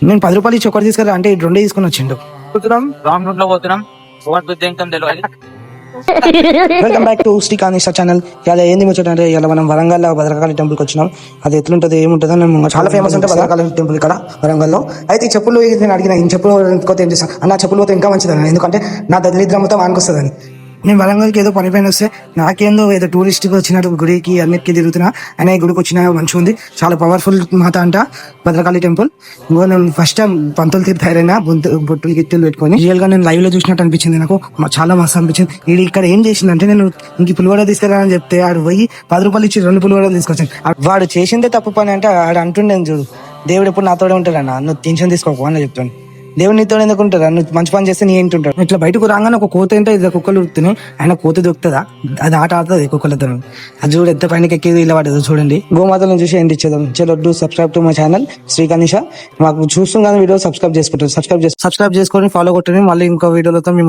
నేను 10 రూపాయలు ఇచ్చి ఒకటి తీసుకురా అంటే 2 తీసుకుని వచ్చిండు. పోతున్నాం రాంగ్ రూట్ లో పోతున్నాం. తెలియదు. Welcome back to Sri Kanisha channel. ఇలా ఏంది ముచ్చటంటే ఇలా మనం వరంగల్ భద్రకాళి టెంపుల్ కి వచ్చినాం. అది ఎట్లుంటది ఏముంటుందో నేను చాలా ఫేమస్ అంటే భద్రకాళి టెంపుల్ ఇక్కడ వరంగల్లో. అయితే ఈ చెప్పులు నేను అడిగిన ఈ చెప్పులు పోతే ఏం చేస్తాను అన్న, చెప్పులు పోతే ఇంకా మంచిదని, ఎందుకంటే నా దరిద్రంతో వానికొస్తుందని. నేను వరంగల్కి ఏదో పని పైన వస్తే నాకేందో ఏదో టూరిస్ట్కి వచ్చినట్టు గుడికి అన్నిటికీ తిరుగుతున్నా. అయినా ఈ గుడికి వచ్చిన మంచిగా ఉంది, చాలా పవర్ఫుల్ మాత అంట భద్రకాళి టెంపుల్. ఇంకో నేను ఫస్ట్ టైం పంతులు తీర్థైనా బొట్టులు గిట్టులు పెట్టుకొని రియల్ గా నేను లైవ్ లో చూసినట్టు అనిపించింది. నాకు చాలా మస్తు అనిపించింది. వీడు ఇక్కడ ఏం చేసిందంటే, నేను ఇంక పులివడ తీసుకెళ్ళాలని చెప్తే ఆడు పోయి 10 రూపాయలు ఇచ్చి 2 పులివడలు తీసుకొచ్చాను. వాడు చేసిందే తప్పు పని అంటే ఆడు అంటుండే చూడు, దేవుడు ఎప్పుడు నాతోడే ఉంటాడన్న, నువ్వు టెన్షన్ తీసుకోకు అని చెప్తాను. దేవుడు నీతో ఎందుకు ఉంటారా, నువ్వు మంచి పని చేస్తే నీ ఏంటి ఉంటాడు. ఇట్లా బయటకు రాగానే ఒక కోత ఏంటో ఇది కుక్కలు ఉడుతున్నాయి. ఆయన కోత దొక్కుతుందా, అది ఆట ఆడుతుంది కుక్కలతో. అది చూడు ఎంత పైనకి ఎక్కేది ఇలా పడదు చూడండి. గోమాతలను చూసి ఏంటి ఇచ్చేదాం. చలో do subscribe to my channel Sri Kanisha. మాకు చూస్తున్నాను వీడియో సబ్స్క్రైబ్ చేసుకుంటారు. సబ్స్క్రైబ్ చేసుకొని ఫాలో కొట్టండి. మళ్ళీ ఇంకో వీడియోలతో మేము